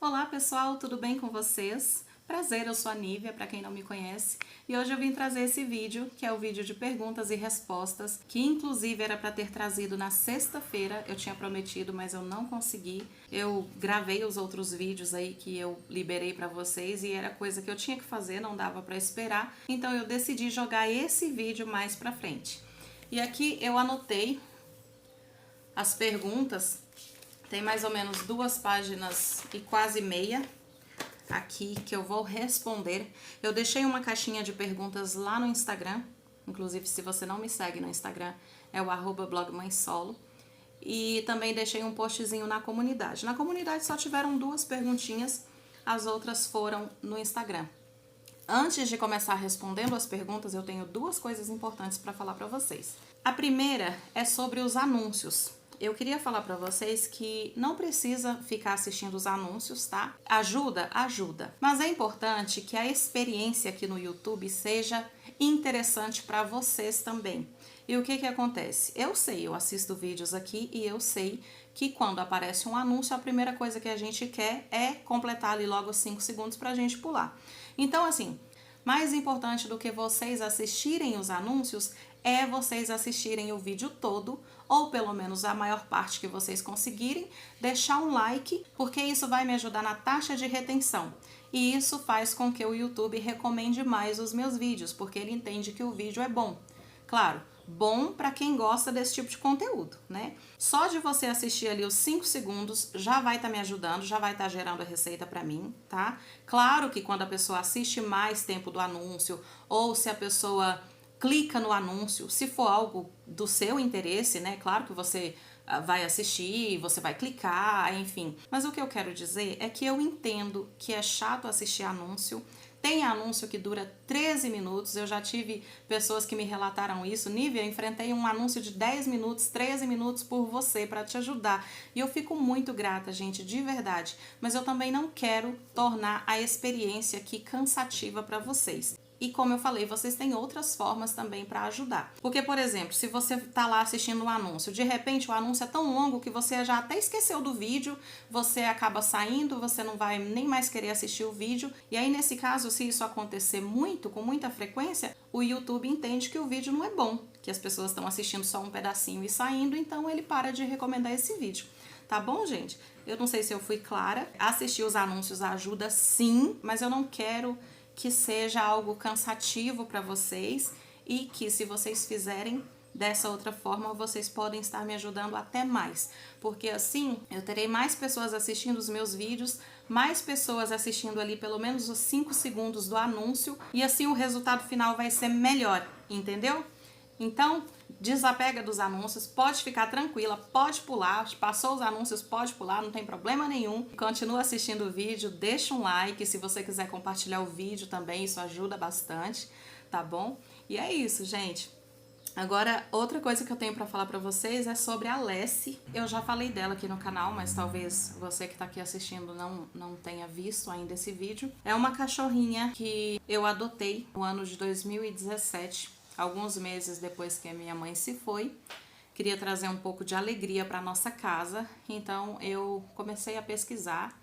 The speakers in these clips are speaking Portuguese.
Olá pessoal, tudo bem com vocês? Prazer, eu sou a Nívia, para quem não me conhece, e hoje eu vim trazer esse vídeo, que é o vídeo de perguntas e respostas, que inclusive era para ter trazido na sexta-feira, eu tinha prometido, mas eu não consegui. Eu gravei os outros vídeos aí que eu liberei para vocês e era coisa que eu tinha que fazer, não dava para esperar, então eu decidi jogar esse vídeo mais para frente. E aqui eu anotei as perguntas. Tem mais ou menos 2 páginas e quase meia aqui que eu vou responder. Eu deixei uma caixinha de perguntas lá no Instagram. Inclusive, se você não me segue no Instagram, é o @blogmãesolo. E também deixei um postzinho na comunidade. Na comunidade só tiveram 2 perguntinhas, as outras foram no Instagram. Antes de começar respondendo as perguntas, eu tenho 2 coisas importantes para falar para vocês. A primeira é sobre os anúncios. Eu queria falar para vocês que não precisa ficar assistindo os anúncios, tá? Ajuda? Ajuda. Mas é importante que a experiência aqui no YouTube seja interessante para vocês também. E o que acontece? Eu sei, eu assisto vídeos aqui e eu sei que quando aparece um anúncio, a primeira coisa que a gente quer é completar ali logo 5 segundos para a gente pular. Então, assim, mais importante do que vocês assistirem os anúncios é vocês assistirem o vídeo todo, ou pelo menos a maior parte que vocês conseguirem, deixar um like, porque isso vai me ajudar na taxa de retenção. E isso faz com que o YouTube recomende mais os meus vídeos, porque ele entende que o vídeo é bom. Claro, bom para quem gosta desse tipo de conteúdo, né? Só de você assistir ali os 5 segundos já vai estar me ajudando, já vai estar gerando a receita para mim, tá? Claro que quando a pessoa assiste mais tempo do anúncio, ou se a pessoa clica no anúncio, se for algo do seu interesse, né? Claro que você vai assistir, você vai clicar, enfim. Mas o que eu quero dizer é que eu entendo que é chato assistir anúncio. Tem anúncio que dura 13 minutos, eu já tive pessoas que me relataram isso. Nívia, eu enfrentei um anúncio de 10 minutos, 13 minutos por você, para te ajudar. E eu fico muito grata, gente, de verdade. Mas eu também não quero tornar a experiência aqui cansativa para vocês. E como eu falei, vocês têm outras formas também para ajudar. Porque, por exemplo, se você tá lá assistindo um anúncio, de repente o anúncio é tão longo que você já até esqueceu do vídeo, você acaba saindo, você não vai nem mais querer assistir o vídeo. E aí, nesse caso, se isso acontecer muito, com muita frequência, o YouTube entende que o vídeo não é bom, que as pessoas estão assistindo só um pedacinho e saindo, então ele para de recomendar esse vídeo. Tá bom, gente? Eu não sei se eu fui clara. Assistir os anúncios ajuda sim, mas eu não quero que seja algo cansativo para vocês e que se vocês fizerem dessa outra forma, vocês podem estar me ajudando até mais, porque assim eu terei mais pessoas assistindo os meus vídeos, mais pessoas assistindo ali pelo menos os 5 segundos do anúncio e assim o resultado final vai ser melhor, entendeu? Então, desapega dos anúncios, pode ficar tranquila, pode pular, passou os anúncios, pode pular, não tem problema nenhum. Continua assistindo o vídeo, deixa um like, se você quiser compartilhar o vídeo também, isso ajuda bastante, tá bom? E é isso, gente. Agora, outra coisa que eu tenho pra falar pra vocês é sobre a Lessie. Eu já falei dela aqui no canal, mas talvez você que tá aqui assistindo não tenha visto ainda esse vídeo. É uma cachorrinha que eu adotei no ano de 2017. Alguns meses depois que a minha mãe se foi, queria trazer um pouco de alegria para nossa casa, então eu comecei a pesquisar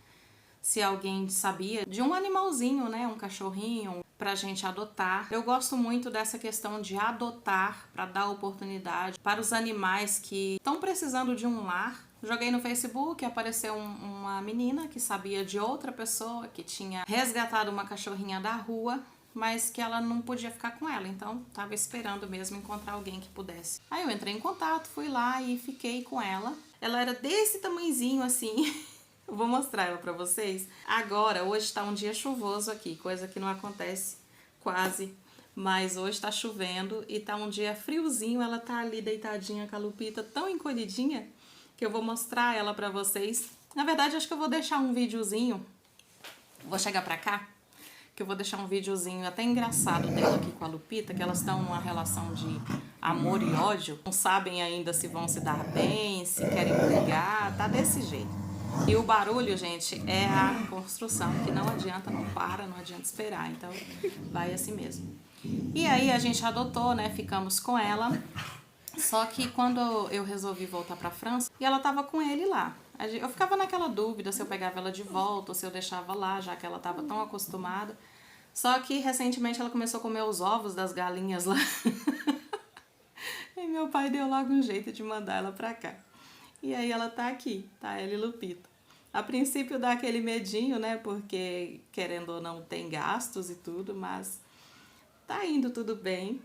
se alguém sabia de um animalzinho, né, um cachorrinho, pra gente adotar. Eu gosto muito dessa questão de adotar para dar oportunidade para os animais que estão precisando de um lar. Joguei no Facebook, apareceu uma menina que sabia de outra pessoa que tinha resgatado uma cachorrinha da rua, mas que ela não podia ficar com ela, então tava esperando mesmo encontrar alguém que pudesse. Aí eu entrei em contato, fui lá e fiquei com ela. Ela era desse tamanhozinho assim. Eu vou mostrar ela pra vocês. Agora, hoje tá um dia chuvoso aqui, coisa que não acontece quase, mas hoje tá chovendo e tá um dia friozinho. Ela tá ali deitadinha com a Lupita, tão encolhidinha, que eu vou mostrar ela pra vocês. Na verdade, acho que eu vou deixar um videozinho. Vou chegar pra cá, que eu vou deixar um videozinho até engraçado dela aqui com a Lupita, que elas estão numa relação de amor e ódio. Não sabem ainda se vão se dar bem, se querem brigar, tá desse jeito. E o barulho, gente, é a construção, que não adianta, não para, não adianta esperar, então vai assim mesmo. E aí a gente adotou, né, ficamos com ela, só que quando eu resolvi voltar pra França, e ela tava com ele lá. Eu ficava naquela dúvida se eu pegava ela de volta ou se eu deixava lá, já que ela estava tão acostumada. Só que recentemente ela começou a comer os ovos das galinhas lá. E meu pai deu logo um jeito de mandar ela pra cá. E aí ela tá aqui, tá? Ela e Lupita. A princípio dá aquele medinho, né? Porque querendo ou não tem gastos e tudo, mas tá indo tudo bem.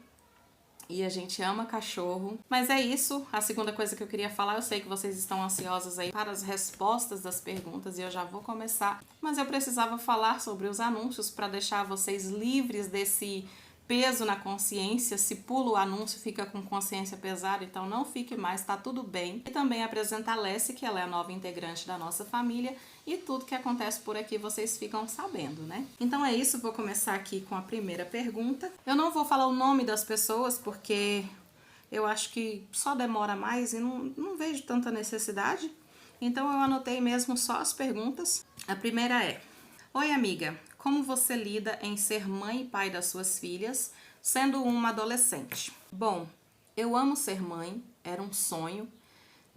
E a gente ama cachorro. Mas é isso, a segunda coisa que eu queria falar. Eu sei que vocês estão ansiosos aí para as respostas das perguntas e eu já vou começar. Mas eu precisava falar sobre os anúncios para deixar vocês livres desse peso na consciência. Se pula o anúncio, fica com consciência pesada, então não fique mais, tá tudo bem. E também apresentar a Lessie, que ela é a nova integrante da nossa família, e tudo que acontece por aqui vocês ficam sabendo, né? Então é isso, vou começar aqui com a primeira pergunta. Eu não vou falar o nome das pessoas, porque eu acho que só demora mais e não vejo tanta necessidade. Então eu anotei mesmo só as perguntas. A primeira é: oi amiga, como você lida em ser mãe e pai das suas filhas, sendo uma adolescente? Bom, eu amo ser mãe, era um sonho.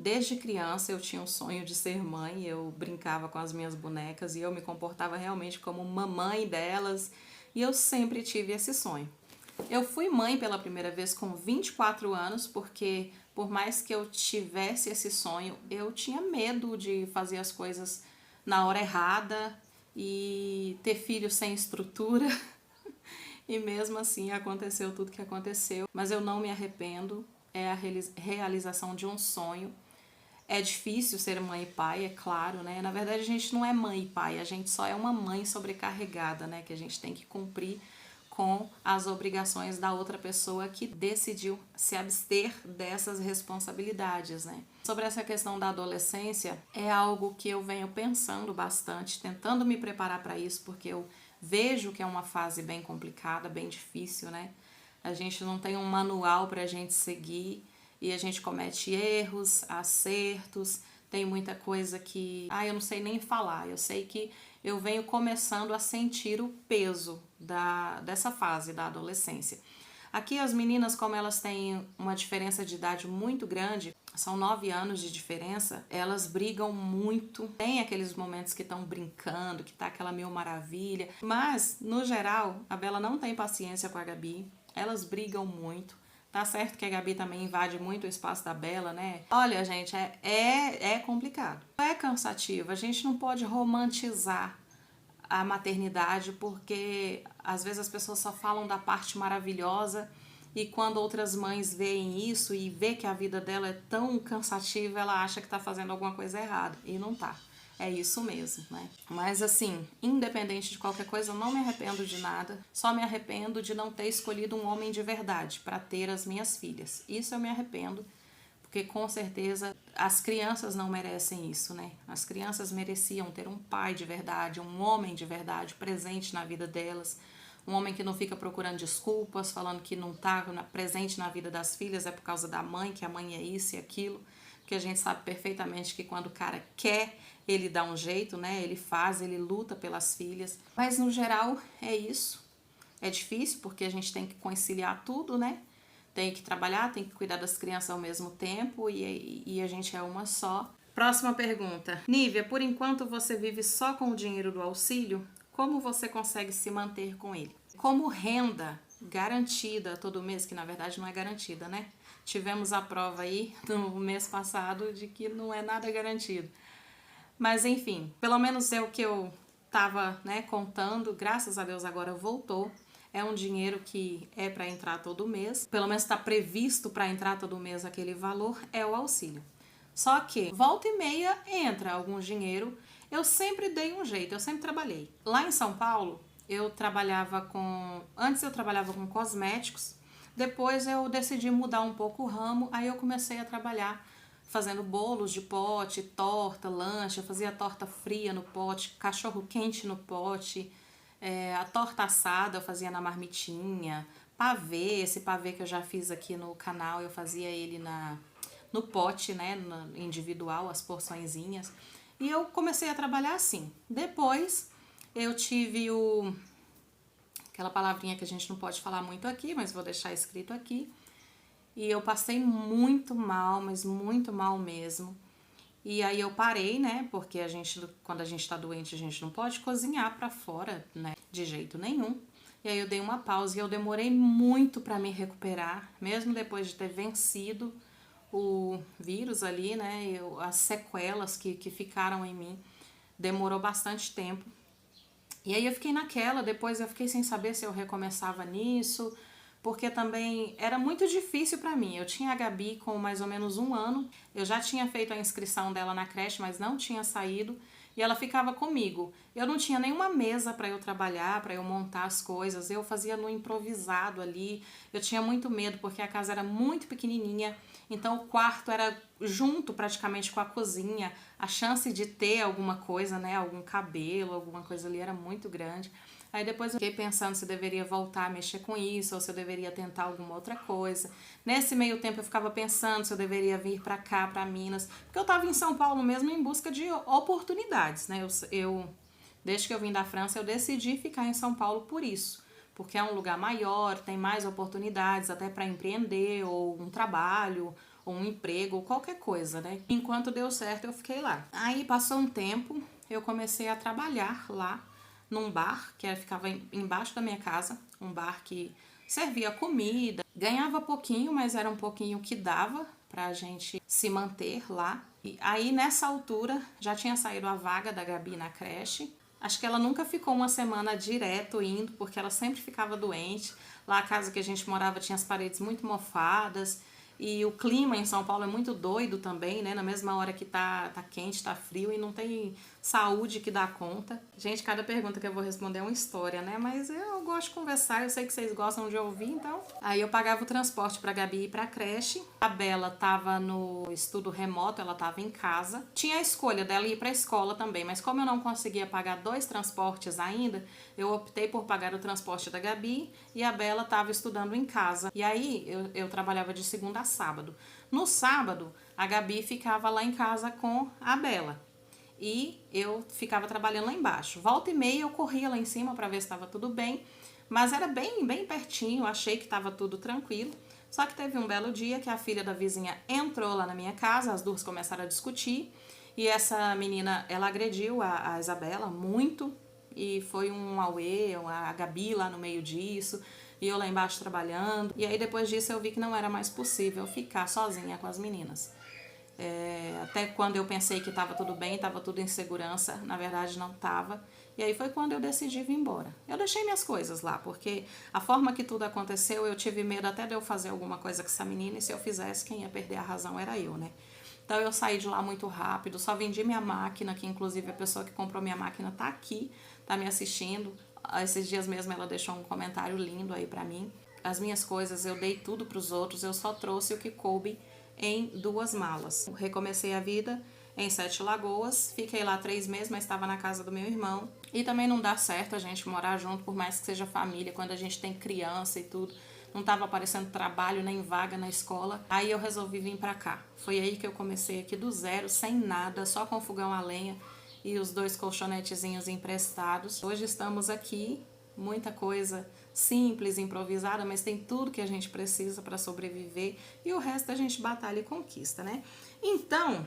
Desde criança eu tinha um sonho de ser mãe, eu brincava com as minhas bonecas e eu me comportava realmente como mamãe delas e eu sempre tive esse sonho. Eu fui mãe pela primeira vez com 24 anos porque por mais que eu tivesse esse sonho, eu tinha medo de fazer as coisas na hora errada e ter filho sem estrutura. E mesmo assim aconteceu tudo que aconteceu, mas eu não me arrependo, é a realização de um sonho. É difícil ser mãe e pai, é claro, né? Na verdade, a gente não é mãe e pai, a gente só é uma mãe sobrecarregada, né? Que a gente tem que cumprir com as obrigações da outra pessoa que decidiu se abster dessas responsabilidades, né? Sobre essa questão da adolescência, é algo que eu venho pensando bastante, tentando me preparar para isso, porque eu vejo que é uma fase bem complicada, bem difícil, né? A gente não tem um manual para a gente seguir e a gente comete erros, acertos, tem muita coisa que eu não sei nem falar. Eu sei que eu venho começando a sentir o peso dessa fase da adolescência. Aqui as meninas, como elas têm uma diferença de idade muito grande, são 9 anos de diferença, elas brigam muito. Tem aqueles momentos que estão brincando, que tá aquela mil maravilha. Mas, no geral, a Bela não tem paciência com a Gabi. Elas brigam muito. Tá certo que a Gabi também invade muito o espaço da Bela, né? Olha, gente, é complicado. É cansativo. A gente não pode romantizar a maternidade porque às vezes as pessoas só falam da parte maravilhosa e quando outras mães veem isso e vê que a vida dela é tão cansativa, ela acha que tá fazendo alguma coisa errada e não tá. É isso mesmo, né? Mas assim, independente de qualquer coisa, eu não me arrependo de nada. Só me arrependo de não ter escolhido um homem de verdade para ter as minhas filhas. Isso eu me arrependo, porque com certeza as crianças não merecem isso, né? As crianças mereciam ter um pai de verdade, um homem de verdade presente na vida delas. Um homem que não fica procurando desculpas, falando que não tá presente na vida das filhas é por causa da mãe, que a mãe é isso e aquilo. Porque a gente sabe perfeitamente que quando o cara quer, ele dá um jeito, né? Ele faz, ele luta pelas filhas. Mas no geral é isso. É difícil porque a gente tem que conciliar tudo, né? Tem que trabalhar, tem que cuidar das crianças ao mesmo tempo e a gente é uma só. Próxima pergunta. Nívia, por enquanto você vive só com o dinheiro do auxílio? Como você consegue se manter com ele? Como renda garantida todo mês, que na verdade não é garantida, né? Tivemos a prova aí no mês passado de que não é nada garantido. Mas enfim, pelo menos é o que eu tava, né, contando. Graças a Deus agora voltou. É um dinheiro que é para entrar todo mês. Pelo menos está previsto para entrar todo mês aquele valor, é o auxílio. Só que volta e meia entra algum dinheiro. Eu sempre dei um jeito, eu sempre trabalhei. Lá em São Paulo, eu trabalhava com... Antes eu trabalhava com cosméticos. Depois eu decidi mudar um pouco o ramo. Aí eu comecei a trabalhar fazendo bolos de pote, torta, lanche. Eu fazia torta fria no pote, cachorro quente no pote, a torta assada eu fazia na marmitinha, pavê, esse pavê que eu já fiz aqui no canal, eu fazia ele no pote, né, individual, as porçõezinhas. E eu comecei a trabalhar assim. Depois eu tive aquela palavrinha que a gente não pode falar muito aqui, mas vou deixar escrito aqui. E eu passei muito mal, mas muito mal mesmo. E aí eu parei, né? Porque quando a gente tá doente, a gente não pode cozinhar pra fora, né? De jeito nenhum. E aí eu dei uma pausa e eu demorei muito pra me recuperar, mesmo depois de ter vencido o vírus ali, né? As sequelas que ficaram em mim. Demorou bastante tempo. E aí eu fiquei naquela, depois eu fiquei sem saber se eu recomeçava nisso, porque também era muito difícil pra mim. Eu tinha a Gabi com mais ou menos um ano, eu já tinha feito a inscrição dela na creche, mas não tinha saído, e ela ficava comigo. Eu não tinha nenhuma mesa para eu trabalhar, para eu montar as coisas, eu fazia no improvisado ali. Eu tinha muito medo porque a casa era muito pequenininha, então o quarto era junto praticamente com a cozinha. A chance de ter alguma coisa, né, algum cabelo, alguma coisa ali era muito grande. Aí depois eu fiquei pensando se eu deveria voltar a mexer com isso ou se eu deveria tentar alguma outra coisa. Nesse meio tempo eu ficava pensando se eu deveria vir pra cá, pra Minas, porque eu tava em São Paulo mesmo em busca de oportunidades, né? Desde que eu vim da França, eu decidi ficar em São Paulo por isso, porque é um lugar maior, tem mais oportunidades até para empreender ou um trabalho ou um emprego ou qualquer coisa, né? Enquanto deu certo, eu fiquei lá. Aí passou um tempo, eu comecei a trabalhar lá num bar que ficava embaixo da minha casa, um bar que servia comida, ganhava pouquinho, mas era um pouquinho que dava pra gente se manter lá. E aí nessa altura já tinha saído a vaga da Gabi na creche. Acho que ela nunca ficou uma semana direto indo, porque ela sempre ficava doente. Lá a casa que a gente morava tinha as paredes muito mofadas. E o clima em São Paulo é muito doido também, né? Na mesma hora que tá quente, tá frio e não tem saúde que dá conta. Gente, cada pergunta que eu vou responder é uma história, né? Mas eu gosto de conversar, eu sei que vocês gostam de ouvir, então. Aí eu pagava o transporte pra Gabi ir pra creche. A Bela tava no estudo remoto, ela tava em casa. Tinha a escolha dela ir pra escola também, mas como eu não conseguia pagar 2 transportes ainda, eu optei por pagar o transporte da Gabi e a Bela tava estudando em casa. E aí eu trabalhava de segunda a sábado. No sábado, a Gabi ficava lá em casa com a Bela. E eu ficava trabalhando lá embaixo. Volta e meia eu corria lá em cima para ver se estava tudo bem, mas era bem pertinho, achei que estava tudo tranquilo. Só que teve um belo dia que a filha da vizinha entrou lá na minha casa, as duas começaram a discutir, e essa menina, ela agrediu a Isabela muito, e foi um auê, a Gabi lá no meio disso, e eu lá embaixo trabalhando. E aí depois disso eu vi que não era mais possível ficar sozinha com as meninas. Até quando eu pensei que estava tudo bem, estava tudo em segurança, na verdade não estava. E aí foi quando eu decidi vir embora. Eu deixei minhas coisas lá, porque a forma que tudo aconteceu, eu tive medo até de eu fazer alguma coisa com essa menina, e se eu fizesse, quem ia perder a razão era eu, né? Então eu saí de lá muito rápido, só vendi minha máquina, que inclusive a pessoa que comprou minha máquina tá aqui, tá me assistindo. Esses dias mesmo ela deixou um comentário lindo aí pra mim. As minhas coisas eu dei tudo pros outros, eu só trouxe o que coube em 2 malas. Recomecei a vida em 7 Lagoas, fiquei lá 3 meses, mas estava na casa do meu irmão. E também não dá certo a gente morar junto, por mais que seja família, quando a gente tem criança e tudo. Não estava aparecendo trabalho nem vaga na escola. Aí eu resolvi vir pra cá. Foi aí que eu comecei aqui do zero, sem nada, só com fogão a lenha e os 2 colchonetezinhos emprestados. Hoje estamos aqui, muita coisa simples, improvisada, mas tem tudo que a gente precisa para sobreviver e o resto a gente batalha e conquista, né? Então,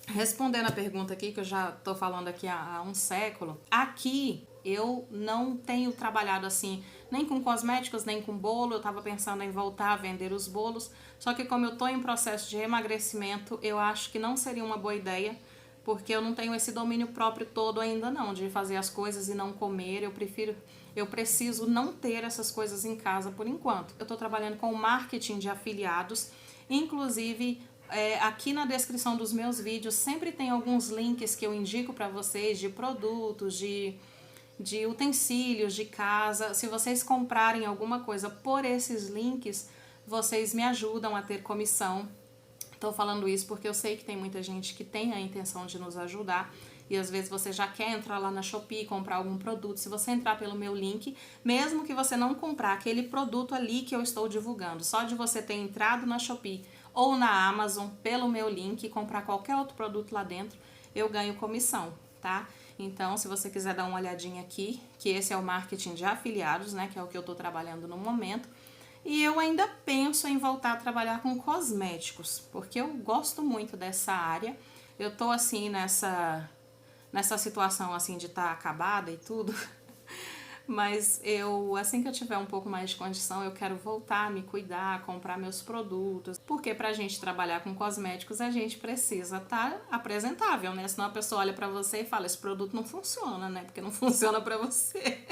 respondendo a pergunta aqui, que eu já tô falando aqui há um século, aqui eu não tenho trabalhado assim, nem com cosméticos, nem com bolo. Eu tava pensando em voltar a vender os bolos, só que como eu tô em processo de emagrecimento, eu acho que não seria uma boa ideia, porque eu não tenho esse domínio próprio todo ainda não, de fazer as coisas e não comer. Eu preciso não ter essas coisas em casa por enquanto. Eu tô trabalhando com marketing de afiliados, inclusive aqui na descrição dos meus vídeos sempre tem alguns links que eu indico para vocês de produtos, de utensílios de casa. Se vocês comprarem alguma coisa por esses links, vocês me ajudam a ter comissão. Estou falando isso porque eu sei que tem muita gente que tem a intenção de nos ajudar e às vezes você já quer entrar lá na Shopee e comprar algum produto. Se você entrar pelo meu link, mesmo que você não comprar aquele produto ali que eu estou divulgando, só de você ter entrado na Shopee ou na Amazon pelo meu link e comprar qualquer outro produto lá dentro, eu ganho comissão, tá? Então, se você quiser dar uma olhadinha aqui, que esse é o marketing de afiliados, né, que é o que eu estou trabalhando no momento. E eu ainda penso em voltar a trabalhar com cosméticos, porque eu gosto muito dessa área. Eu tô assim nessa situação assim de estar acabada e tudo. Mas assim que eu tiver um pouco mais de condição, eu quero voltar a me cuidar, comprar meus produtos. Porque pra gente trabalhar com cosméticos, a gente precisa estar apresentável, né? Senão a pessoa olha pra você e fala, esse produto não funciona, né? Porque não funciona pra você.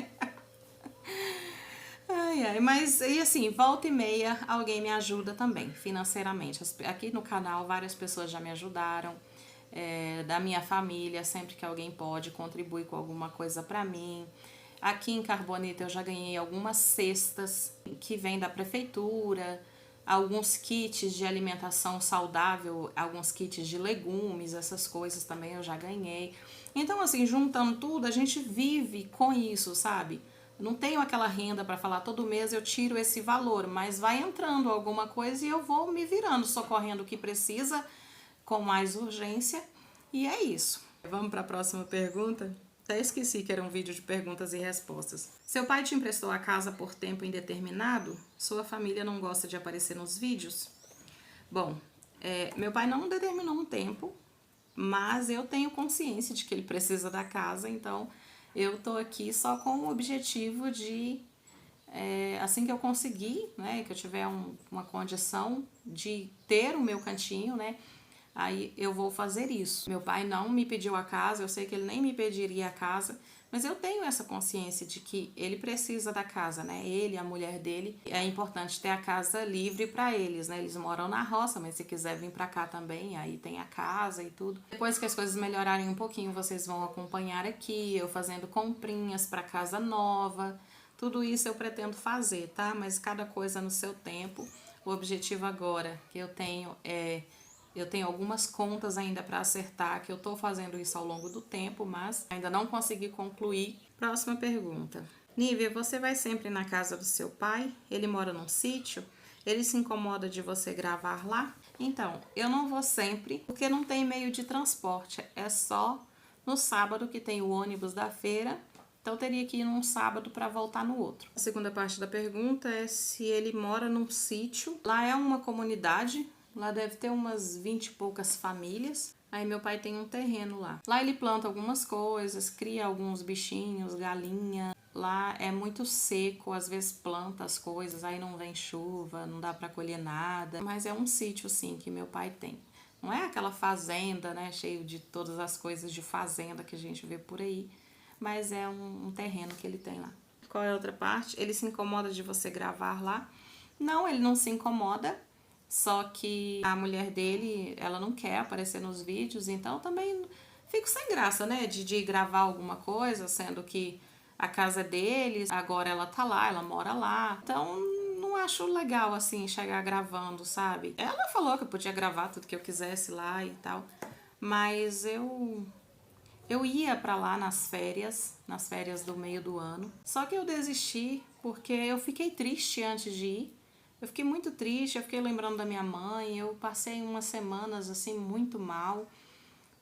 Ai, ai, mas e assim, volta e meia alguém me ajuda também, financeiramente. Aqui no canal várias pessoas já me ajudaram, da minha família, sempre que alguém pode, contribui com alguma coisa pra mim. Aqui em Carbonita eu já ganhei algumas cestas que vêm da prefeitura, alguns kits de alimentação saudável, alguns kits de legumes, essas coisas também eu já ganhei. Então, assim, juntando tudo, a gente vive com isso, sabe? Não tenho aquela renda para falar todo mês eu tiro esse valor, mas vai entrando alguma coisa e eu vou me virando, socorrendo o que precisa com mais urgência. E é isso. Vamos para a próxima pergunta? Até esqueci que era um vídeo de perguntas e respostas. Seu pai te emprestou a casa por tempo indeterminado? Sua família não gosta de aparecer nos vídeos? Bom, meu pai não determinou um tempo, mas eu tenho consciência de que ele precisa da casa, então eu tô aqui só com o objetivo de, assim que eu conseguir, né, que eu tiver uma condição de ter o meu cantinho, né, aí eu vou fazer isso. Meu pai não me pediu a casa, eu sei que ele nem me pediria a casa, mas eu tenho essa consciência de que ele precisa da casa, né? Ele, a mulher dele, é importante ter a casa livre para eles, né? Eles moram na roça, mas se quiser vir para cá também, aí tem a casa e tudo. Depois que as coisas melhorarem um pouquinho, vocês vão acompanhar aqui, eu fazendo comprinhas para casa nova. Tudo isso eu pretendo fazer, tá? Mas cada coisa no seu tempo. O objetivo agora que eu tenho eu tenho algumas contas ainda para acertar, que eu estou fazendo isso ao longo do tempo, mas ainda não consegui concluir. Próxima pergunta. Nívia, você vai sempre na casa do seu pai? Ele mora num sítio? Ele se incomoda de você gravar lá? Então, eu não vou sempre, porque não tem meio de transporte. É só no sábado que tem o ônibus da feira. Então, eu teria que ir num sábado para voltar no outro. A segunda parte da pergunta é se ele mora num sítio. Lá é uma comunidade. Lá deve ter umas 20 e poucas famílias. Aí meu pai tem um terreno lá. Lá ele planta algumas coisas, cria alguns bichinhos, galinha. Lá é muito seco, às vezes planta as coisas, aí não vem chuva, não dá para colher nada. Mas é um sítio, sim, que meu pai tem. Não é aquela fazenda, né, cheio de todas as coisas de fazenda que a gente vê por aí. Mas é um terreno que ele tem lá. Qual é a outra parte? Ele se incomoda de você gravar lá? Não, ele não se incomoda. Só que a mulher dele, ela não quer aparecer nos vídeos, então eu também fico sem graça, né, de gravar alguma coisa, sendo que a casa é deles, agora ela tá lá, ela mora lá. Então, não acho legal, assim, chegar gravando, sabe? Ela falou que eu podia gravar tudo que eu quisesse lá e tal, mas eu ia pra lá nas férias do meio do ano. Só que eu desisti porque eu fiquei triste antes de ir. Eu fiquei muito triste, eu fiquei lembrando da minha mãe, eu passei umas semanas assim muito mal,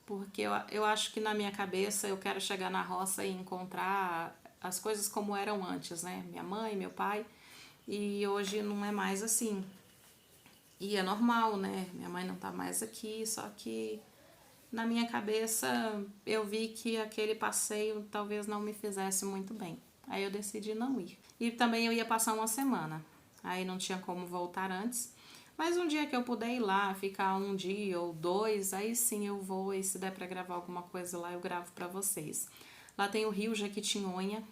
porque eu acho que na minha cabeça eu quero chegar na roça e encontrar as coisas como eram antes, né? Minha mãe, meu pai, e hoje não é mais assim. E é normal, né? Minha mãe não tá mais aqui, só que na minha cabeça eu vi que aquele passeio talvez não me fizesse muito bem. Aí eu decidi não ir. E também eu ia passar uma semana. Aí não tinha como voltar antes. Mas um dia que eu puder ir lá, ficar um dia ou dois, aí sim eu vou e se der pra gravar alguma coisa lá, eu gravo pra vocês. Lá tem o Rio Jequitinhonha,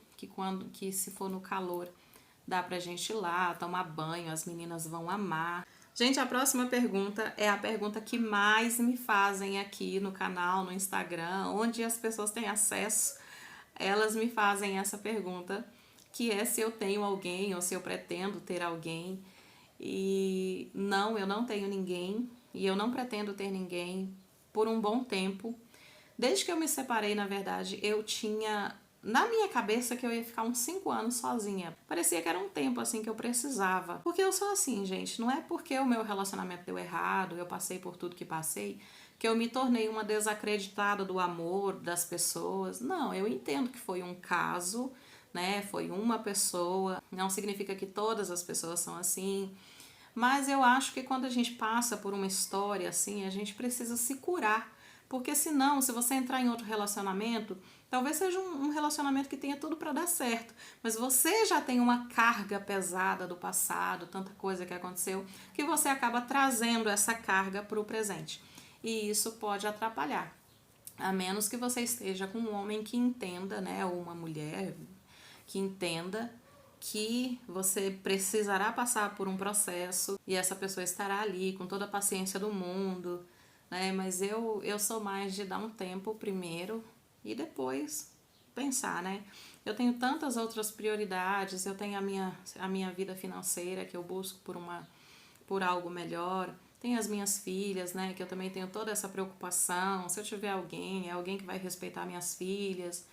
que se for no calor, dá pra gente ir lá, tomar banho, as meninas vão amar. Gente, a próxima pergunta é a pergunta que mais me fazem aqui no canal, no Instagram, onde as pessoas têm acesso. Elas me fazem essa pergunta, que é se eu tenho alguém ou se eu pretendo ter alguém. E não, eu não tenho ninguém e eu não pretendo ter ninguém por um bom tempo. Desde que eu me separei, na verdade, eu tinha na minha cabeça que eu ia ficar uns 5 anos sozinha. Parecia que era um tempo assim que eu precisava. Porque eu sou assim, gente, não é porque o meu relacionamento deu errado, eu passei por tudo que passei, que eu me tornei uma desacreditada do amor das pessoas. Não, eu entendo que foi um caso, né? Foi uma pessoa, não significa que todas as pessoas são assim. Mas eu acho que quando a gente passa por uma história assim, a gente precisa se curar. Porque senão, se você entrar em outro relacionamento, talvez seja um relacionamento que tenha tudo para dar certo, mas você já tem uma carga pesada do passado, tanta coisa que aconteceu, que você acaba trazendo essa carga para o presente. E isso pode atrapalhar. A menos que você esteja com um homem que entenda, né, ou uma mulher que entenda que você precisará passar por um processo e essa pessoa estará ali com toda a paciência do mundo, né? Mas eu sou mais de dar um tempo primeiro e depois pensar, né? Eu tenho tantas outras prioridades, eu tenho a minha vida financeira que eu busco por algo melhor. Tenho as minhas filhas, né, que eu também tenho toda essa preocupação. Se eu tiver alguém, é alguém que vai respeitar minhas filhas,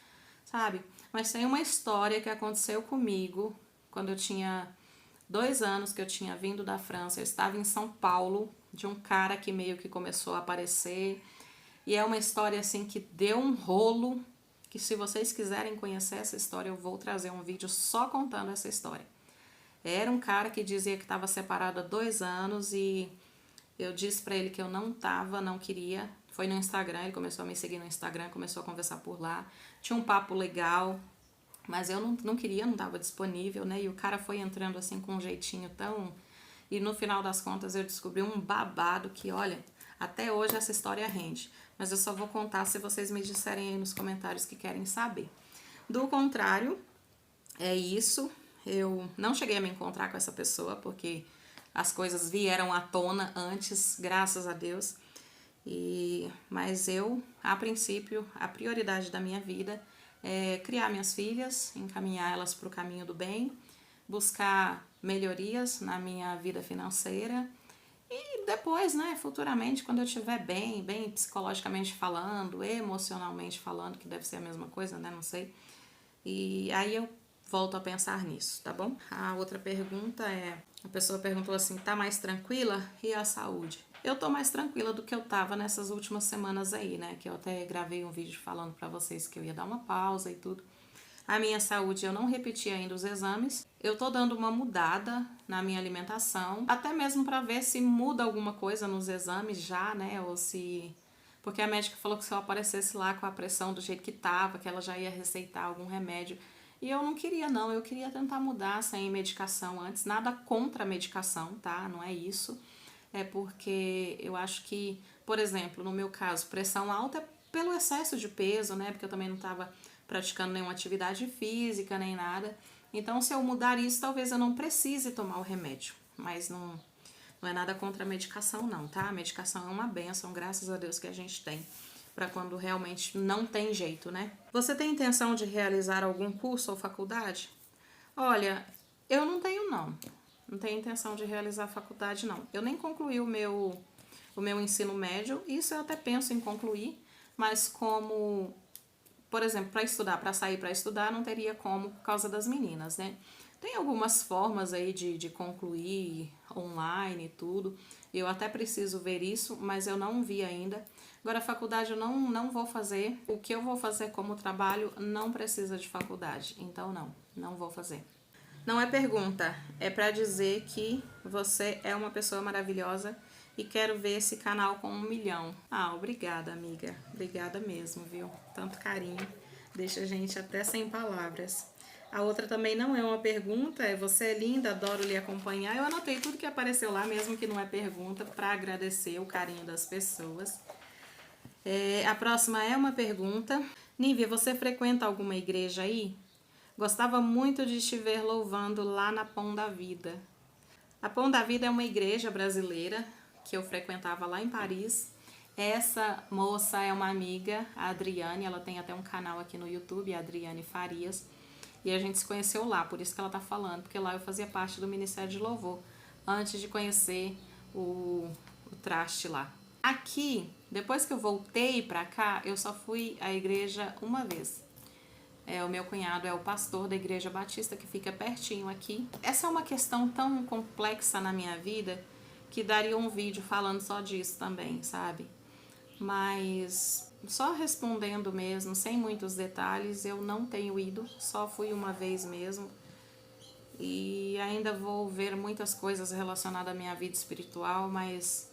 sabe? Mas tem uma história que aconteceu comigo quando eu tinha 2 anos, que eu tinha vindo da França. Eu estava em São Paulo, de um cara que meio que começou a aparecer. E é uma história assim que deu um rolo, que se vocês quiserem conhecer essa história, eu vou trazer um vídeo só contando essa história. Era um cara que dizia que estava separado há 2 anos e eu disse pra ele que eu não queria. Foi no Instagram, ele começou a me seguir no Instagram, começou a conversar por lá. Tinha um papo legal, mas eu não queria, não estava disponível, né? E o cara foi entrando assim com um jeitinho tão... E no final das contas eu descobri um babado que, olha, até hoje essa história rende. Mas eu só vou contar se vocês me disserem aí nos comentários que querem saber. Do contrário, é isso. Eu não cheguei a me encontrar com essa pessoa, porque as coisas vieram à tona antes, graças a Deus. Mas a princípio, a prioridade da minha vida é criar minhas filhas, encaminhar elas para o caminho do bem, buscar melhorias na minha vida financeira e depois, né, futuramente, quando eu estiver bem psicologicamente falando, emocionalmente falando, que deve ser a mesma coisa, né, não sei. E aí eu volto a pensar nisso, tá bom? A outra pergunta a pessoa perguntou assim, tá mais tranquila? E a saúde? Eu tô mais tranquila do que eu tava nessas últimas semanas aí, né? Que eu até gravei um vídeo falando pra vocês que eu ia dar uma pausa e tudo. A minha saúde, eu não repeti ainda os exames. Eu tô dando uma mudada na minha alimentação, até mesmo pra ver se muda alguma coisa nos exames já, né? Ou se... Porque a médica falou que se eu aparecesse lá com a pressão do jeito que tava, que ela já ia receitar algum remédio. E eu não queria não, eu queria tentar mudar sem medicação antes. Nada contra a medicação, tá? Não é isso. É porque eu acho que, por exemplo, no meu caso, pressão alta é pelo excesso de peso, né? Porque eu também não estava praticando nenhuma atividade física, nem nada. Então, se eu mudar isso, talvez eu não precise tomar o remédio. Mas não é nada contra a medicação, não, tá? A medicação é uma bênção, graças a Deus que a gente tem, para quando realmente não tem jeito, né? Você tem intenção de realizar algum curso ou faculdade? Olha, eu não tenho, não. Não tenho intenção de realizar faculdade, não. Eu nem concluí o meu ensino médio, isso eu até penso em concluir, mas como, por exemplo, para sair para estudar, não teria como por causa das meninas, né? Tem algumas formas aí de concluir online e tudo. Eu até preciso ver isso, mas eu não vi ainda. Agora, a faculdade eu não vou fazer. O que eu vou fazer como trabalho não precisa de faculdade. Então, não vou fazer. Não é pergunta, é para dizer que você é uma pessoa maravilhosa e quero ver esse canal com 1 milhão. Ah, obrigada, amiga. Obrigada mesmo, viu? Tanto carinho. Deixa a gente até sem palavras. A outra também não é uma pergunta, você é linda, adoro lhe acompanhar. Eu anotei tudo que apareceu lá, mesmo que não é pergunta, para agradecer o carinho das pessoas. A próxima é uma pergunta. Nívia, você frequenta alguma igreja aí? Gostava muito de te ver louvando lá na Pão da Vida. A Pão da Vida é uma igreja brasileira que eu frequentava lá em Paris. Essa moça é uma amiga, a Adriane, ela tem até um canal aqui no YouTube, a Adriane Farias. E a gente se conheceu lá, por isso que ela tá falando, porque lá eu fazia parte do Ministério de Louvor, antes de conhecer o traste lá. Aqui, depois que eu voltei pra cá, eu só fui à igreja uma vez. O meu cunhado é o pastor da Igreja Batista, que fica pertinho aqui. Essa é uma questão tão complexa na minha vida, que daria um vídeo falando só disso também, sabe? Mas só respondendo mesmo, sem muitos detalhes, eu não tenho ido, só fui uma vez mesmo. E ainda vou ver muitas coisas relacionadas à minha vida espiritual, mas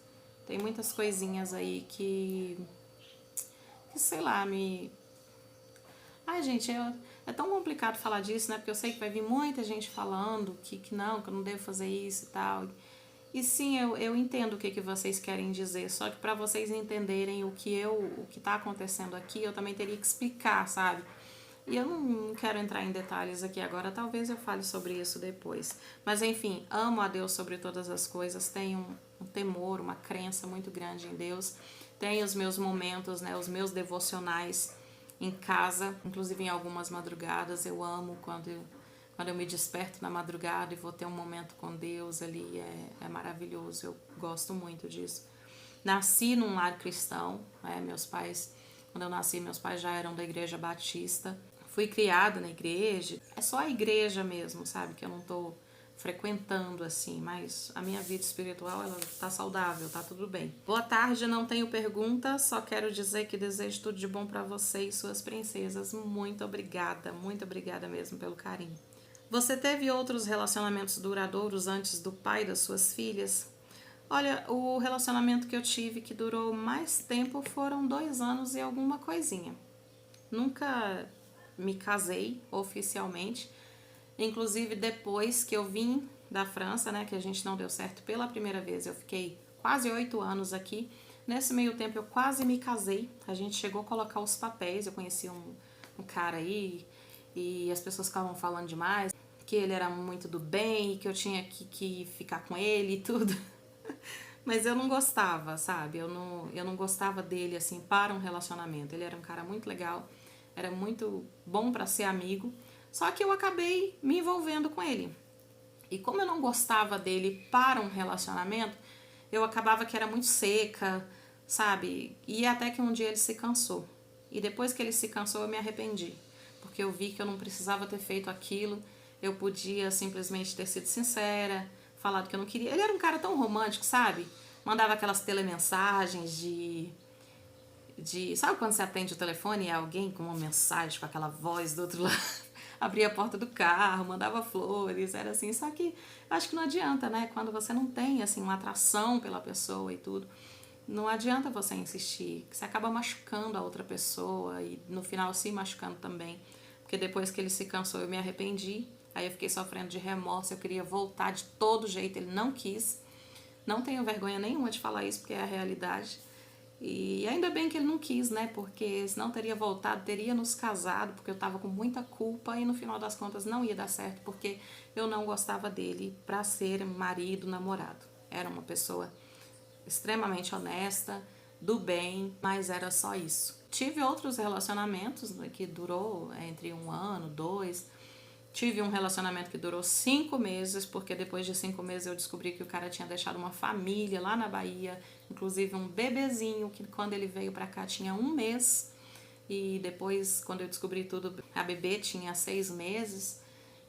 tem muitas coisinhas aí que que sei lá, me... Ai, gente, é tão complicado falar disso, né? Porque eu sei que vai vir muita gente falando que não, que eu não devo fazer isso e tal. E sim, eu entendo o que vocês querem dizer, só que para vocês entenderem o que tá acontecendo aqui, eu também teria que explicar, sabe? E eu não quero entrar em detalhes aqui agora, talvez eu fale sobre isso depois. Mas enfim, amo a Deus sobre todas as coisas, tenho um temor, uma crença muito grande em Deus. Tenho os meus momentos, né, os meus devocionais em casa, inclusive em algumas madrugadas. Eu amo quando eu me desperto na madrugada e vou ter um momento com Deus ali, é maravilhoso, eu gosto muito disso. Nasci num lar cristão, né, quando eu nasci, meus pais já eram da igreja batista. Fui criada na igreja, é só a igreja mesmo, sabe, que eu não tô frequentando assim, mas a minha vida espiritual, ela tá saudável, tá tudo bem. Boa tarde, não tenho pergunta, só quero dizer que desejo tudo de bom pra você e suas princesas. Muito obrigada mesmo pelo carinho. Você teve outros relacionamentos duradouros antes do pai das suas filhas? Olha, o relacionamento que eu tive que durou mais tempo foram 2 anos e alguma coisinha. Nunca me casei oficialmente. Inclusive, depois que eu vim da França, né, que a gente não deu certo pela primeira vez, eu fiquei quase 8 anos aqui. Nesse meio tempo, eu quase me casei. A gente chegou a colocar os papéis. Eu conheci um cara aí e as pessoas ficavam falando demais, que ele era muito do bem e que eu tinha que ficar com ele e tudo. Mas eu não gostava, sabe? Eu não gostava dele, assim, para um relacionamento. Ele era um cara muito legal, era muito bom para ser amigo, só que eu acabei me envolvendo com ele. E como eu não gostava dele para um relacionamento, eu acabava que era muito seca, sabe? E até que um dia ele se cansou. E depois que ele se cansou, eu me arrependi. Porque eu vi que eu não precisava ter feito aquilo. Eu podia simplesmente ter sido sincera, falado que eu não queria. Ele era um cara tão romântico, sabe? Mandava aquelas telemensagens de... Sabe quando você atende o telefone e é alguém com uma mensagem, com aquela voz do outro lado? Abria a porta do carro, mandava flores, era assim. Só que acho que não adianta, né? Quando você não tem, assim, uma atração pela pessoa e tudo, não adianta você insistir. Você acaba machucando a outra pessoa e no final se machucando também. Porque depois que ele se cansou, eu me arrependi. Aí eu fiquei sofrendo de remorso, eu queria voltar de todo jeito, ele não quis. Não tenho vergonha nenhuma de falar isso, porque é a realidade. E ainda bem que ele não quis, né? Porque senão teria voltado, teria nos casado, porque eu tava com muita culpa e no final das contas não ia dar certo, porque eu não gostava dele pra ser marido, namorado. Era uma pessoa extremamente honesta, do bem, mas era só isso. Tive outros relacionamentos, né, que durou entre 1 ano, 2. Tive um relacionamento que durou 5 meses, porque depois de 5 meses eu descobri que o cara tinha deixado uma família lá na Bahia, inclusive um bebezinho, que quando ele veio pra cá tinha 1 mês. E depois, quando eu descobri tudo, a bebê tinha 6 meses.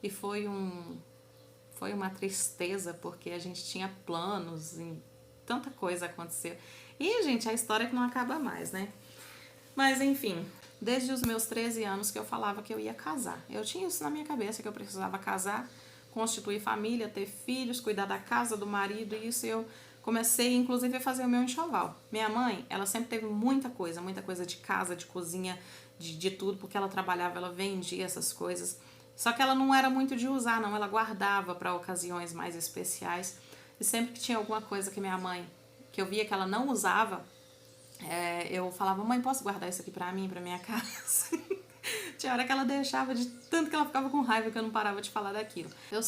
E foi uma tristeza, porque a gente tinha planos, e tanta coisa aconteceu. E, gente, a história que não acaba mais, né? Mas, enfim, desde os meus 13 anos que eu falava que eu ia casar. Eu tinha isso na minha cabeça, que eu precisava casar, constituir família, ter filhos, cuidar da casa, do marido, e isso eu comecei, inclusive, a fazer o meu enxoval. Minha mãe, ela sempre teve muita coisa de casa, de cozinha, de tudo, porque ela trabalhava, ela vendia essas coisas. Só que ela não era muito de usar, não, ela guardava para ocasiões mais especiais. E sempre que tinha alguma coisa que minha mãe, que eu via que ela não usava, eu falava, mãe, posso guardar isso aqui pra mim, pra minha casa? Tinha hora que ela deixava, de tanto que ela ficava com raiva que eu não parava de falar daquilo. Eu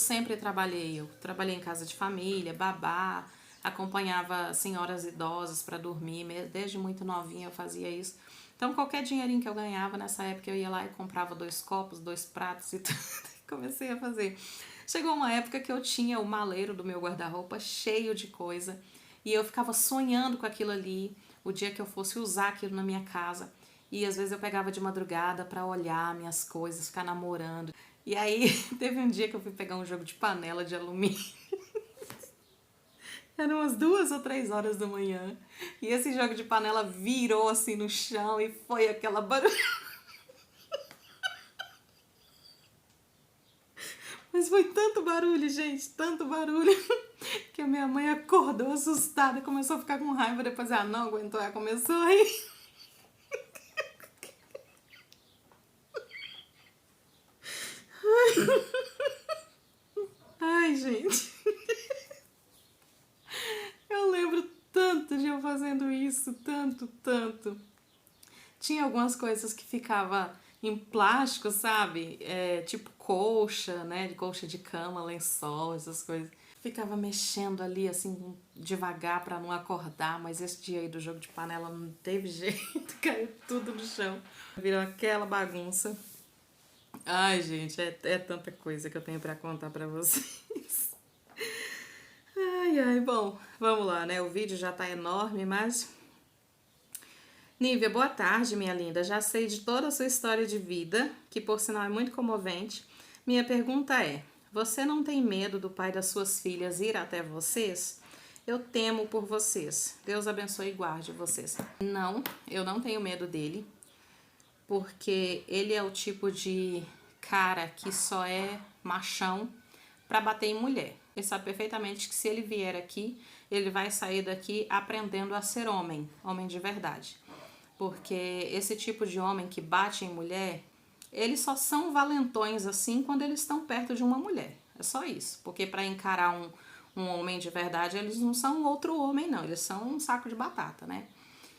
trabalhei em casa de família, babá, acompanhava senhoras idosas pra dormir, desde muito novinha eu fazia isso. Então qualquer dinheirinho que eu ganhava nessa época eu ia lá e comprava 2 copos, 2 pratos e tudo. Comecei a fazer. Chegou uma época que eu tinha o maleiro do meu guarda-roupa cheio de coisa e eu ficava sonhando com aquilo ali, o dia que eu fosse usar aquilo na minha casa. E às vezes eu pegava de madrugada pra olhar minhas coisas, ficar namorando. E aí teve um dia que eu fui pegar um jogo de panela de alumínio. Eram umas 2 ou 3 horas da manhã. E esse jogo de panela virou assim no chão e foi aquela barulho. Mas foi tanto barulho, gente, tanto barulho, que a minha mãe acordou assustada, começou a ficar com raiva, depois ela não aguentou, ela começou a rir. Ai, gente. Eu lembro tanto de eu fazendo isso, tanto. Tinha algumas coisas que ficava em plástico, sabe? Tipo colcha, né? De colcha de cama, lençol, essas coisas. Ficava mexendo ali, assim, devagar pra não acordar, mas esse dia aí do jogo de panela não teve jeito, caiu tudo no chão. Virou aquela bagunça. Ai, gente, é tanta coisa que eu tenho pra contar pra vocês. Ai, bom, vamos lá, né? O vídeo já tá enorme, mas... Nívia, boa tarde, minha linda. Já sei de toda a sua história de vida, que por sinal é muito comovente. Minha pergunta é: você não tem medo do pai das suas filhas ir até vocês? Eu temo por vocês. Deus abençoe e guarde vocês. Não, eu não tenho medo dele, porque ele é o tipo de cara que só é machão pra bater em mulher. Ele sabe perfeitamente que se ele vier aqui, ele vai sair daqui aprendendo a ser homem, homem de verdade. Porque esse tipo de homem que bate em mulher, eles só são valentões assim quando eles estão perto de uma mulher. É só isso. Porque para encarar um homem de verdade, eles não são outro homem, não. Eles são um saco de batata, né?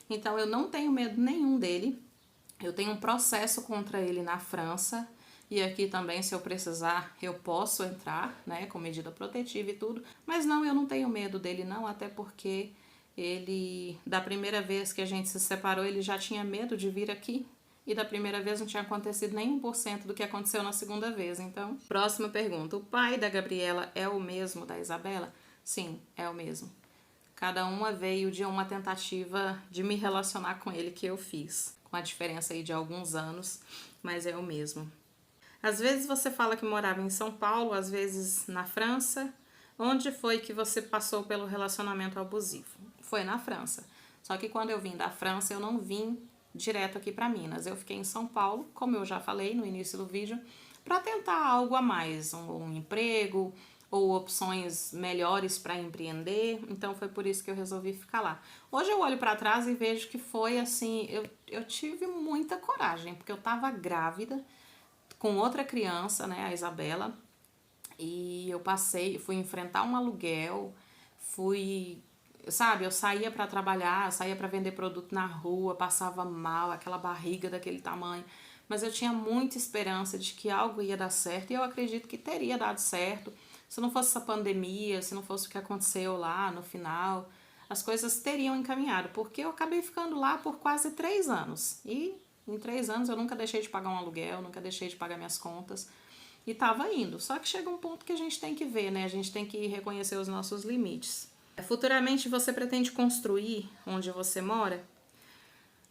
Então eu não tenho medo nenhum dele. Eu tenho um processo contra ele na França. E aqui também, se eu precisar, eu posso entrar, né? Com medida protetiva e tudo. Mas não, eu não tenho medo dele, não. Até porque... ele, da primeira vez que a gente se separou, ele já tinha medo de vir aqui. E da primeira vez não tinha acontecido nem 1% do que aconteceu na segunda vez. Então, próxima pergunta. O pai da Gabriela é o mesmo da Isabela? Sim, é o mesmo. Cada uma veio de uma tentativa de me relacionar com ele que eu fiz. Com a diferença aí de alguns anos, mas é o mesmo. Às vezes você fala que morava em São Paulo, às vezes na França. Onde foi que você passou pelo relacionamento abusivo? Foi na França. Só que quando eu vim da França, eu não vim direto aqui para Minas. Eu fiquei em São Paulo, como eu já falei no início do vídeo, para tentar algo a mais, um emprego ou opções melhores para empreender. Então foi por isso que eu resolvi ficar lá. Hoje eu olho para trás e vejo que foi assim, eu tive muita coragem, porque eu estava grávida com outra criança, né, a Isabela. E eu fui enfrentar um aluguel, sabe, eu saía para trabalhar, saía para vender produto na rua, passava mal, aquela barriga daquele tamanho, mas eu tinha muita esperança de que algo ia dar certo e eu acredito que teria dado certo. Se não fosse essa pandemia, se não fosse o que aconteceu lá no final, as coisas teriam encaminhado, porque eu acabei ficando lá por quase 3 anos e em 3 anos eu nunca deixei de pagar um aluguel, nunca deixei de pagar minhas contas. E tava indo. Só que chega um ponto que a gente tem que ver, né? A gente tem que reconhecer os nossos limites. Futuramente você pretende construir onde você mora?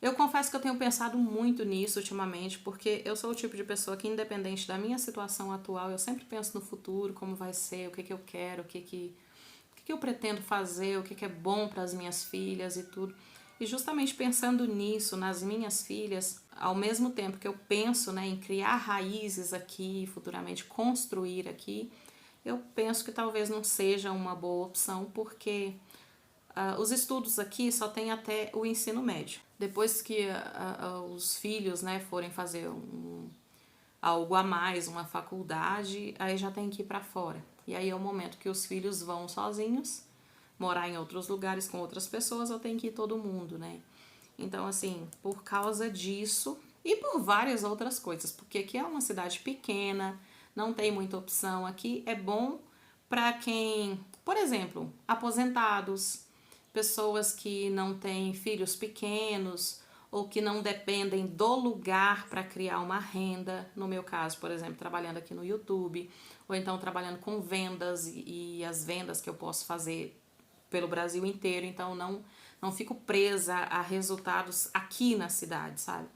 Eu confesso que eu tenho pensado muito nisso ultimamente, porque eu sou o tipo de pessoa que, independente da minha situação atual, eu sempre penso no futuro, como vai ser, o que eu quero, o que eu pretendo fazer, o que é bom para as minhas filhas e tudo. E justamente pensando nisso, nas minhas filhas, ao mesmo tempo que eu penso, né, em criar raízes aqui, futuramente construir aqui, eu penso que talvez não seja uma boa opção, porque os estudos aqui só tem até o ensino médio. Depois que os filhos, né, forem fazer algo a mais, uma faculdade, aí já tem que ir para fora. E aí é o momento que os filhos vão sozinhos, morar em outros lugares com outras pessoas, ou tem que ir todo mundo, né? Então, assim, por causa disso e por várias outras coisas, porque aqui é uma cidade pequena, não tem muita opção. Aqui é bom para quem, por exemplo, aposentados, pessoas que não têm filhos pequenos ou que não dependem do lugar para criar uma renda. No meu caso, por exemplo, trabalhando aqui no YouTube, ou então trabalhando com vendas e as vendas que eu posso fazer pelo Brasil inteiro, então não fico presa a resultados aqui na cidade, sabe?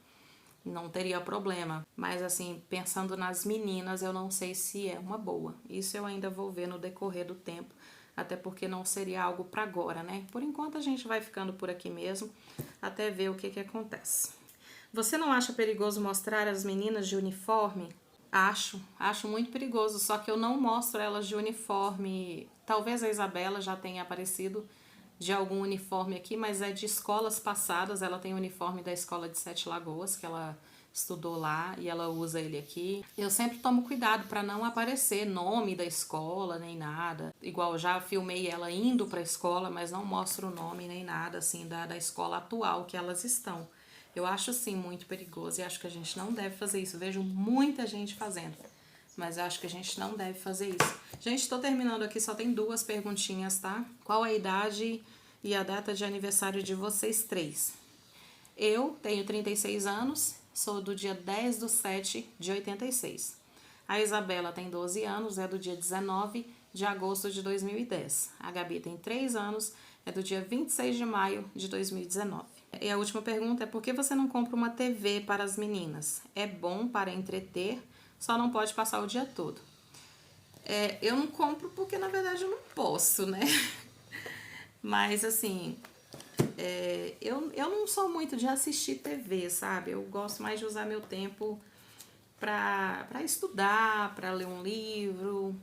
Não teria problema. Mas assim, pensando nas meninas, eu não sei se é uma boa. Isso eu ainda vou ver no decorrer do tempo, até porque não seria algo para agora, né? Por enquanto a gente vai ficando por aqui mesmo, até ver o que acontece. Você não acha perigoso mostrar as meninas de uniforme? Acho muito perigoso, só que eu não mostro elas de uniforme. Talvez a Isabela já tenha aparecido de algum uniforme aqui, mas é de escolas passadas. Ela tem o uniforme da escola de Sete Lagoas, que ela estudou lá e ela usa ele aqui. Eu sempre tomo cuidado para não aparecer nome da escola nem nada. Igual eu já filmei ela indo para a escola, mas não mostro o nome nem nada assim da escola atual que elas estão. Eu acho sim muito perigoso e acho que a gente não deve fazer isso. Eu vejo muita gente fazendo, mas eu acho que a gente não deve fazer isso. Gente, tô terminando aqui, só tem 2 perguntinhas, tá? Qual a idade e a data de aniversário de vocês 3? Eu tenho 36 anos, sou do dia 10/7/86. A Isabela tem 12 anos, é do dia 19 de agosto de 2010. A Gabi tem 3 anos, é do dia 26 de maio de 2019. E a última pergunta é: por que você não compra uma TV para as meninas? É bom para entreter, só não pode passar o dia todo. Eu não compro porque na verdade eu não posso, né? Mas assim, eu não sou muito de assistir TV, sabe? Eu gosto mais de usar meu tempo pra estudar, pra ler um livro.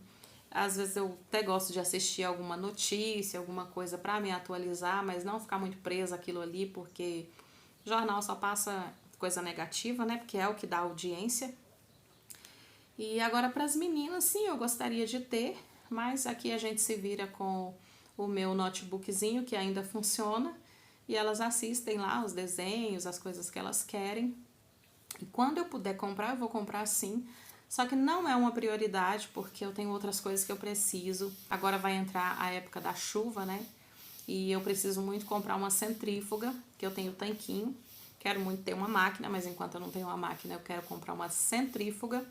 Às vezes eu até gosto de assistir alguma notícia, alguma coisa pra me atualizar, mas não ficar muito presa àquilo ali, porque jornal só passa coisa negativa, né? Porque é o que dá audiência. E agora para as meninas, sim, eu gostaria de ter, mas aqui a gente se vira com o meu notebookzinho que ainda funciona e elas assistem lá os desenhos, as coisas que elas querem. E quando eu puder comprar, eu vou comprar sim. Só que não é uma prioridade, porque eu tenho outras coisas que eu preciso. Agora vai entrar a época da chuva, né? E eu preciso muito comprar uma centrífuga, que eu tenho tanquinho. Quero muito ter uma máquina, mas enquanto eu não tenho uma máquina, eu quero comprar uma centrífuga,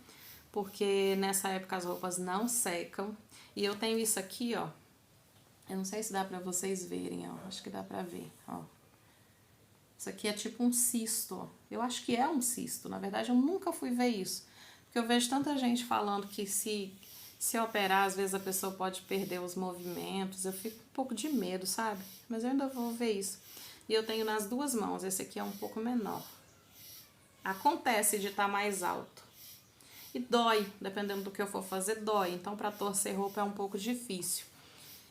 porque nessa época as roupas não secam. E eu tenho isso aqui, ó. Eu não sei se dá pra vocês verem, ó. Acho que dá pra ver, ó. Isso aqui é tipo um cisto, ó. Eu acho que é um cisto. Na verdade, eu nunca fui ver isso. Porque eu vejo tanta gente falando que se operar, às vezes a pessoa pode perder os movimentos. Eu fico um pouco de medo, sabe? Mas eu ainda vou ver isso. E eu tenho nas 2 mãos. Esse aqui é um pouco menor. Acontece de estar mais alto. E dói, dependendo do que eu for fazer, dói. Então, para torcer roupa é um pouco difícil.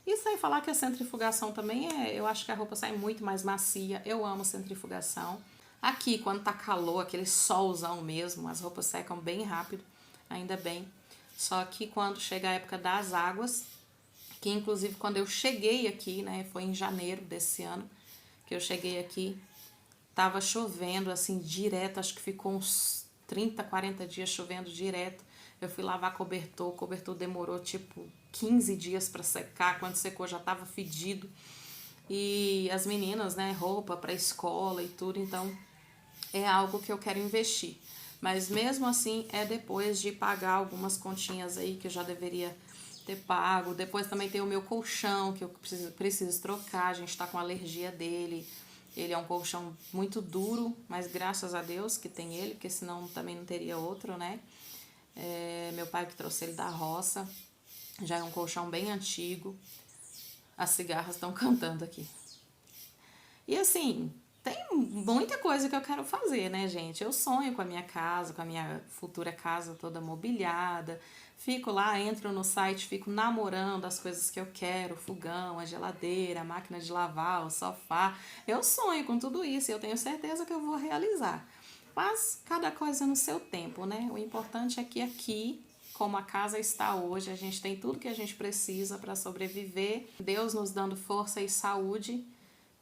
E sem falar que a centrifugação também eu acho que a roupa sai muito mais macia. Eu amo centrifugação. Aqui, quando tá calor, aquele solzão mesmo, as roupas secam bem rápido, ainda bem. Só que quando chega a época das águas, que inclusive quando eu cheguei aqui, né, foi em janeiro desse ano que eu cheguei aqui, tava chovendo assim direto, acho que ficou uns 30, 40 dias chovendo direto. Eu fui lavar cobertor, o cobertor demorou tipo 15 dias para secar, quando secou já tava fedido. E as meninas, né, roupa para escola e tudo, então é algo que eu quero investir. Mas mesmo assim é depois de pagar algumas continhas aí que eu já deveria ter pago. Depois também tem o meu colchão que eu preciso trocar, a gente tá com alergia dele. Ele é um colchão muito duro, mas graças a Deus que tem ele, porque senão também não teria outro, né? Meu pai que trouxe ele da roça. Já é um colchão bem antigo. As cigarras estão cantando aqui. E assim, tem muita coisa que eu quero fazer, né, gente? Eu sonho com a minha casa, com a minha futura casa toda mobiliada. Fico lá, entro no site, fico namorando as coisas que eu quero, o fogão, a geladeira, a máquina de lavar, o sofá. Eu sonho com tudo isso e eu tenho certeza que eu vou realizar. Mas cada coisa no seu tempo, né? O importante é que aqui, como a casa está hoje, a gente tem tudo que a gente precisa para sobreviver. Deus nos dando força e saúde,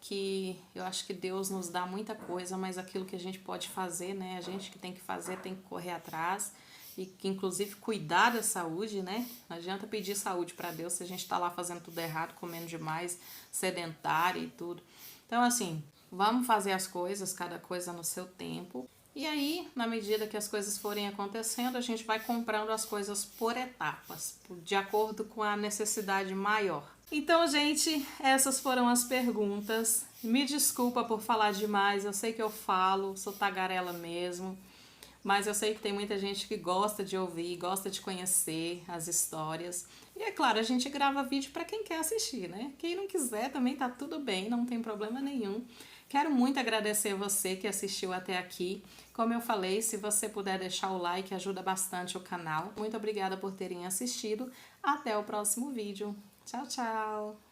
que eu acho que Deus nos dá muita coisa, mas aquilo que a gente pode fazer, né? A gente que tem que fazer, tem que correr atrás e que inclusive cuidar da saúde, né? Não adianta pedir saúde para Deus se a gente está lá fazendo tudo errado, comendo demais, sedentário e tudo. Então, assim, vamos fazer as coisas, cada coisa no seu tempo. E aí, na medida que as coisas forem acontecendo, a gente vai comprando as coisas por etapas, de acordo com a necessidade maior. Então, gente, essas foram as perguntas. Me desculpa por falar demais, eu sei que eu falo, sou tagarela mesmo, mas eu sei que tem muita gente que gosta de ouvir, gosta de conhecer as histórias. E é claro, a gente grava vídeo para quem quer assistir, né? Quem não quiser também tá tudo bem, não tem problema nenhum. Quero muito agradecer você que assistiu até aqui. Como eu falei, se você puder deixar o like, ajuda bastante o canal. Muito obrigada por terem assistido. Até o próximo vídeo. Tchau, tchau!